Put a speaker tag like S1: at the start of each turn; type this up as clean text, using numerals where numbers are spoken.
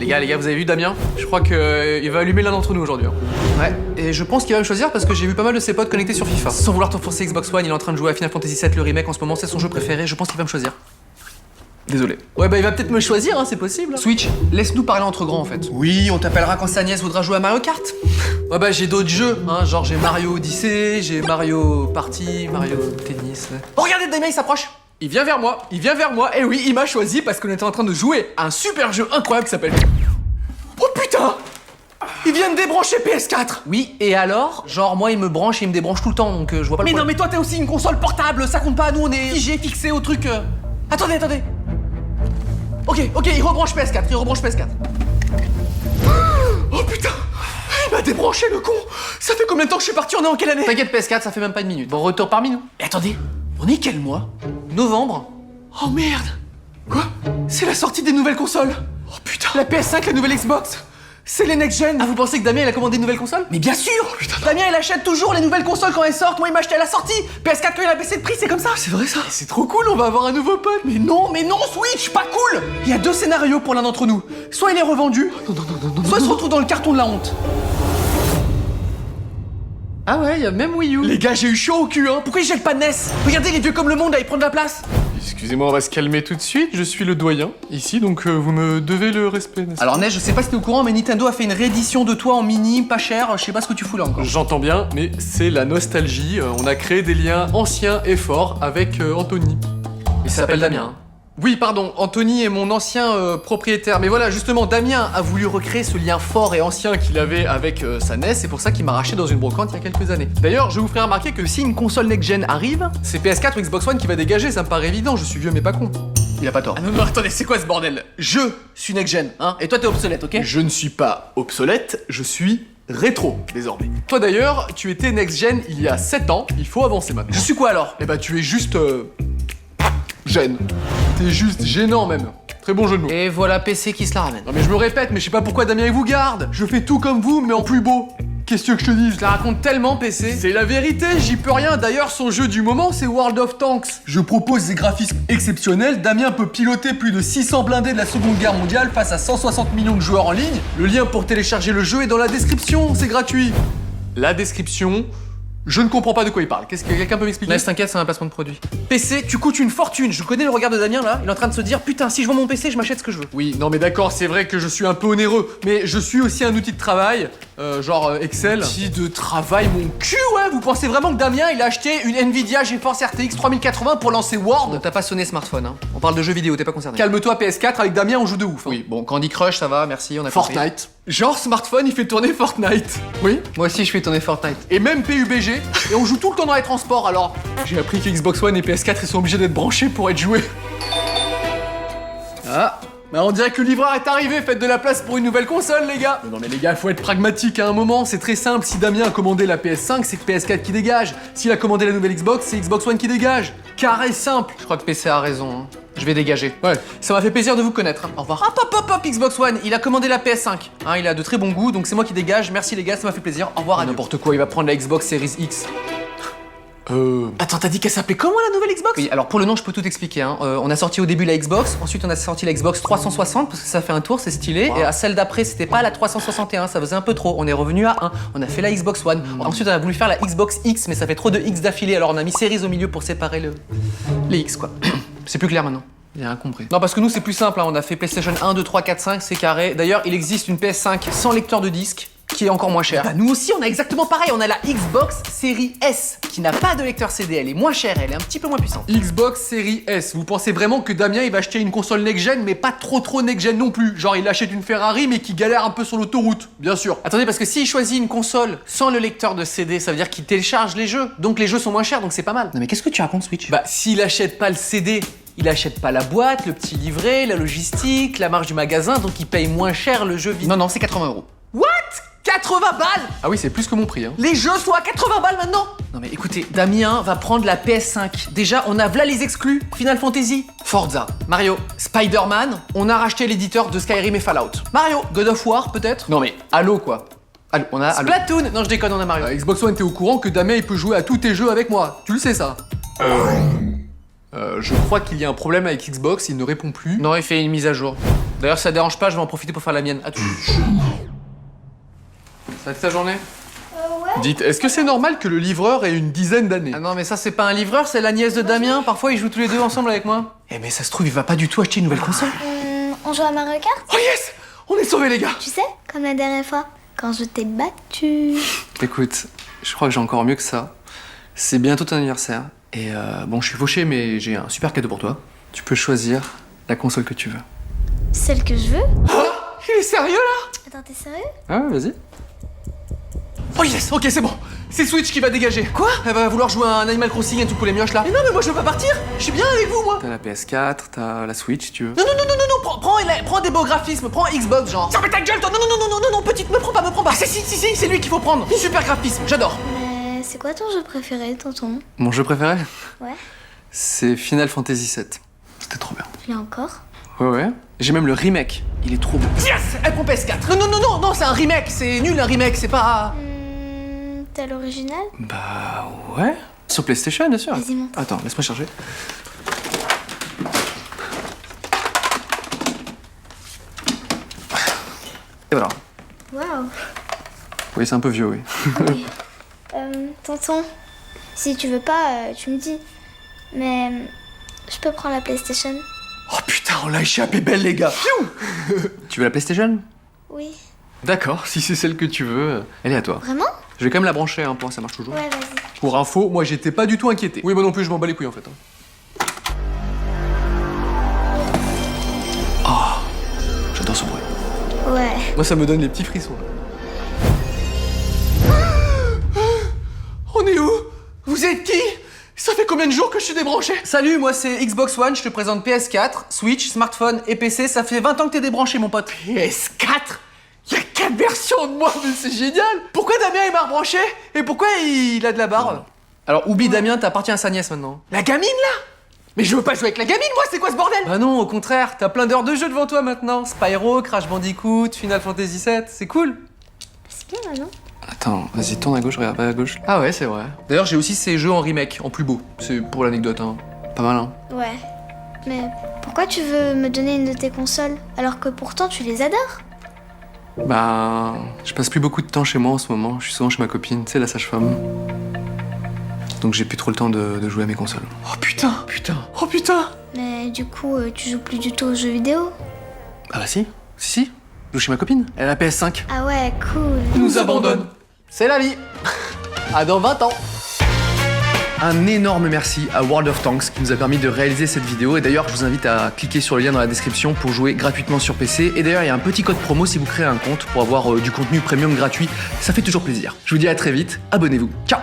S1: Les gars, vous avez vu Damien? Je crois qu'il va allumer l'un d'entre nous aujourd'hui. Ouais, et je pense qu'il va me choisir parce que j'ai vu pas mal de ses potes connectés sur FIFA. Sans vouloir t'enfoncer Xbox One, il est en train de jouer à Final Fantasy VII, le remake en ce moment, c'est son jeu préféré, je pense qu'il va me choisir. Désolé. Ouais bah il va peut-être me choisir, hein, c'est possible. Switch, laisse-nous parler entre grands en fait. Oui, on t'appellera quand sa nièce voudra jouer à Mario Kart. Ouais bah j'ai d'autres jeux, hein, genre j'ai Mario Odyssey, j'ai Mario Party, Mario Tennis. Ouais. Oh regardez, Damien il s'approche. Il vient vers moi, et oui, il m'a choisi parce qu'on était en train de jouer à un super jeu incroyable qui s'appelle... Oh putain! Il vient de débrancher PS4. Oui, et alors? Genre moi il me branche et il me débranche tout le temps, donc je vois pas le problème. Mais non mais toi t'es aussi une console portable, ça compte pas, nous on est fixé au truc... Attendez. Ok, il rebranche PS4, Oh putain! Il m'a débranché le con! Ça fait combien de temps que je suis parti? On est en quelle année? T'inquiète PS4, ça fait même pas une minute. Bon, retour parmi nous. Et attendez, on est quel mois? Novembre? Oh merde! Quoi? C'est la sortie des nouvelles consoles! Oh putain! La PS5, la nouvelle Xbox! C'est les next-gen! Ah, vous pensez que Damien il a commandé une nouvelle console? Mais bien sûr! Oh, putain, Damien il achète toujours les nouvelles consoles quand elles sortent, moi il m'a acheté à la sortie! PS4 quand il a baissé de prix, c'est comme ça! C'est vrai ça! C'est trop cool, on va avoir un nouveau pote! Mais non, Switch, pas cool! Il y a deux scénarios pour l'un d'entre nous. Soit il est revendu, soit il se retrouve dans le carton de la honte. Ah ouais, il y a même Wii U. Les gars, j'ai eu chaud au cul, hein! Pourquoi ils jettent pas de NES? Regardez les vieux comme le monde, là, ils prennent de la place!
S2: Excusez-moi, on va se calmer tout de suite, je suis le doyen ici, donc vous me devez le respect, n'est-ce pas?
S1: Alors Neige, je sais pas si t'es au courant, mais Nintendo a fait une réédition de toi en mini, pas cher, je sais pas ce que tu fous là encore.
S2: J'entends bien, mais c'est la nostalgie, on a créé des liens anciens et forts avec Anthony.
S1: Il s'appelle Damien. Oui, pardon, Anthony est mon ancien propriétaire. Mais voilà, justement, Damien a voulu recréer ce lien fort et ancien qu'il avait avec sa NES, c'est pour ça qu'il m'a racheté dans une brocante il y a quelques années. D'ailleurs, je vous ferai remarquer que si une console next-gen arrive, c'est PS4 ou Xbox One qui va dégager, ça me paraît évident, je suis vieux mais pas con. Il a pas tort. Ah non, attendez, c'est quoi ce bordel? Je suis next-gen, hein, et toi t'es obsolète, ok?
S2: Je ne suis pas obsolète, je suis rétro, désormais.
S1: Toi d'ailleurs, tu étais next-gen il y a 7 ans, il faut avancer maintenant. Je suis quoi alors?
S2: Eh bah tu es juste... gêne. T'es juste gênant même. Très bon jeu de mots.
S1: Et voilà PC qui se la ramène.
S2: Non mais je me répète, mais je sais pas pourquoi Damien il vous garde. Je fais tout comme vous, mais en plus beau. Qu'est-ce que tu veux que je te dise?
S1: Je la raconte tellement PC.
S2: C'est la vérité, j'y peux rien. D'ailleurs, son jeu du moment, c'est World of Tanks. Je propose des graphismes exceptionnels. Damien peut piloter plus de 600 blindés de la Seconde Guerre mondiale face à 160 millions de joueurs en ligne. Le lien pour télécharger le jeu est dans la description, c'est gratuit. La description... Je ne comprends pas de quoi il parle. Qu'est-ce que quelqu'un peut m'expliquer?
S1: Laisse, t'inquiète, c'est un placement de produit. PC, tu coûtes une fortune. Je connais le regard de Damien là. Il est en train de se dire putain, si je vends mon PC, je m'achète ce que je veux.
S2: Oui, non mais d'accord, c'est vrai que je suis un peu onéreux, mais je suis aussi un outil de travail, genre Excel.
S1: Outil de travail, mon cul, ouais. Vous pensez vraiment que Damien il a acheté une Nvidia GeForce RTX 3080 pour lancer Word? Ne t'as pas sonné smartphone, hein. On parle de jeux vidéo, t'es pas concerné.
S2: Calme-toi PS4, avec Damien on joue de ouf. Hein.
S1: Oui, bon, Candy Crush, ça va, merci, on a
S2: Fortnite.
S1: compris.
S2: Genre smartphone, il fait tourner Fortnite. Oui.
S1: Moi aussi, je fais tourner Fortnite.
S2: Et même PUBG. Et on joue tout le temps dans les transports, alors j'ai appris que Xbox One et PS4 ils sont obligés d'être branchés pour être joués.
S1: Ah,
S2: bah on dirait que le livreur est arrivé, faites de la place pour une nouvelle console les gars. Non mais les gars, faut être pragmatique à un moment, c'est très simple, si Damien a commandé la PS5, c'est que PS4 qui dégage. S'il a commandé la nouvelle Xbox, c'est Xbox One qui dégage. Carré simple.
S1: Je crois que PC a raison, hein. Je vais dégager.
S2: Ouais.
S1: Ça m'a fait plaisir de vous connaître, hein. Au revoir. Hop, Xbox One, il a commandé la PS5. Hein, il a de très bons goûts, donc c'est moi qui dégage. Merci les gars, ça m'a fait plaisir. Au revoir, à
S2: n'importe quoi, il va prendre la Xbox Series X.
S1: Attends, t'as dit qu'elle s'appelait comment la nouvelle Xbox? Oui, alors pour le nom, je peux tout expliquer. Hein. On a sorti au début la Xbox, ensuite on a sorti la Xbox 360 parce que ça fait un tour, c'est stylé. Wow. Et à celle d'après, c'était pas la 361, ça faisait un peu trop. On est revenu à 1. On a fait la Xbox One. Ensuite, on a voulu faire la Xbox X, mais ça fait trop de X d'affilée. Alors on a mis Series au milieu pour séparer les X, quoi. C'est plus clair maintenant. J'ai rien compris. Non, parce que nous, c'est plus simple. Hein. On a fait PlayStation 1, 2, 3, 4, 5, c'est carré. D'ailleurs, il existe une PS5 sans lecteur de disque, qui est encore moins cher. Bah nous aussi on a exactement pareil, on a la Xbox Series S qui n'a pas de lecteur CD, elle est moins chère, elle est un petit peu moins puissante.
S2: Xbox Series S, vous pensez vraiment que Damien il va acheter une console next-gen mais pas trop next-gen non plus? Genre il achète une Ferrari mais qui galère un peu sur l'autoroute, bien sûr.
S1: Attendez, parce que s'il choisit une console sans le lecteur de CD, ça veut dire qu'il télécharge les jeux, donc les jeux sont moins chers, donc c'est pas mal. Non mais qu'est-ce que tu racontes Switch?
S2: Bah s'il achète pas le CD,
S1: il achète pas la boîte, le petit livret, la logistique, la marge du magasin, donc il paye moins cher le jeu vide. Non, c'est 80 €. What? 80 balles?
S2: Ah oui, c'est plus que mon prix. Hein.
S1: Les jeux sont à 80 balles maintenant? Non mais écoutez, Damien va prendre la PS5. Déjà, on a v'là les exclus. Final Fantasy, Forza, Mario, Spider-Man. On a racheté l'éditeur de Skyrim et Fallout. Mario, God of War peut-être?
S2: Non mais Halo quoi.
S1: Halo, on a Halo. Splatoon. Non, je déconne, on a Mario.
S2: Xbox One, t'es au courant que Damien il peut jouer à tous tes jeux avec moi. Tu le sais ça? Je crois qu'il y a un problème avec Xbox, il ne répond plus.
S1: Non, il fait une mise à jour. D'ailleurs, si ça dérange pas, je vais en profiter pour faire la mienne. À tout. Ça va être ta journée?
S3: Ouais.
S2: Dites, est-ce que c'est normal que le livreur ait une dizaine d'années?
S1: Ah non, mais ça, c'est pas un livreur, c'est la nièce de Damien. Parfois, ils jouent tous les deux ensemble avec moi. Eh, mais ça se trouve, il va pas du tout acheter une nouvelle console.
S3: On joue à Mario Kart?
S2: Oh yes! On est sauvés, les gars!
S3: Tu sais, comme la dernière fois, quand je t'ai battu.
S1: Écoute, je crois que j'ai encore mieux que ça. C'est bientôt ton anniversaire. Et bon, je suis fauché, mais j'ai un super cadeau pour toi. Tu peux choisir la console que tu veux.
S3: Celle que je veux?
S1: Ah, il est sérieux, là?
S3: Attends, t'es sérieux?
S1: Ah ouais, vas-y. Oh yes, ok, c'est bon. C'est Switch qui va dégager. Quoi? Elle va vouloir jouer à un Animal Crossing et tout pour les mioches là. Mais non, mais moi je veux pas partir. Je suis bien avec vous, moi. T'as la PS4, t'as la Switch si tu veux. Non, prends des beaux graphismes, prends Xbox, genre. Tiens, mais ta gueule, toi. Non, petite, me prends pas. Si, c'est lui qu'il faut prendre. Super graphisme, j'adore.
S3: Mais c'est quoi ton jeu préféré, tonton?
S1: Mon jeu préféré?
S3: Ouais.
S1: C'est Final Fantasy VII. C'était trop bien.
S3: Tu l'as encore?
S1: Ouais. J'ai même le remake. Il est trop beau. Yes! Elle prend PS4. Non, c'est un remake. C'est nul un remake, c'est pas.
S3: T'as l'original?
S1: Bah ouais. Sur PlayStation, bien sûr.
S3: Vas-y, montre.
S1: Attends, laisse-moi charger. Et voilà.
S3: Waouh.
S1: Oui, c'est un peu vieux, oui.
S3: Oui. Tonton, si tu veux pas, tu me dis. Mais je peux prendre la PlayStation?
S2: Oh putain, on l'a échappé belle, les gars! Pfiou!
S1: Tu veux la PlayStation?
S3: Oui.
S1: D'accord, si c'est celle que tu veux, elle est à toi.
S3: Vraiment?
S1: Je vais quand même la brancher, hein, pour voir si ça marche toujours.
S3: Ouais, vas-y.
S2: Pour info, moi j'étais pas du tout inquiété.
S1: Oui, moi non plus, je m'en bats les couilles en fait. Oh, j'adore ce bruit.
S3: Ouais.
S2: Moi ça me donne les petits frissons. On est où? Vous êtes qui? Ça fait combien de jours que je suis débranché?
S1: Salut, moi c'est Xbox One, je te présente PS4, Switch, smartphone et PC. Ça fait 20 ans que t'es débranché, mon pote.
S2: PS4? Y'a 4 versions de moi, mais c'est génial!
S1: Pourquoi Damien il m'a rebranché? Et pourquoi il a de la barbe? Alors oublie Damien, t'appartiens à sa nièce maintenant.
S2: La gamine là? Mais je veux pas jouer avec la gamine, moi, c'est quoi ce bordel?
S1: Bah non, au contraire, t'as plein d'heures de jeu devant toi maintenant. Spyro, Crash Bandicoot, Final Fantasy VII, c'est cool.
S3: C'est bien, là, non?
S1: Attends, vas-y, tourne à gauche, regarde pas à gauche. Ah ouais, c'est vrai. D'ailleurs, j'ai aussi ces jeux en remake, en plus beau. C'est pour l'anecdote, hein. Pas mal, hein.
S3: Ouais. Mais pourquoi tu veux me donner une de tes consoles alors que pourtant tu les adores?
S1: Bah, je passe plus beaucoup de temps chez moi en ce moment. Je suis souvent chez ma copine, tu sais, la sage-femme. Donc j'ai plus trop le temps de jouer à mes consoles.
S2: Oh putain!
S3: Mais du coup, tu joues plus du tout aux jeux vidéo?
S1: Ah bah si. Si. Je joue chez ma copine. Elle a la PS5.
S3: Ah ouais, cool.
S2: Il nous abandonne.
S1: C'est la vie. À dans 20 ans. Un énorme merci à World of Tanks qui nous a permis de réaliser cette vidéo. Et d'ailleurs, je vous invite à cliquer sur le lien dans la description pour jouer gratuitement sur PC. Et d'ailleurs, il y a un petit code promo si vous créez un compte pour avoir du contenu premium gratuit. Ça fait toujours plaisir. Je vous dis à très vite. Abonnez-vous. Ciao!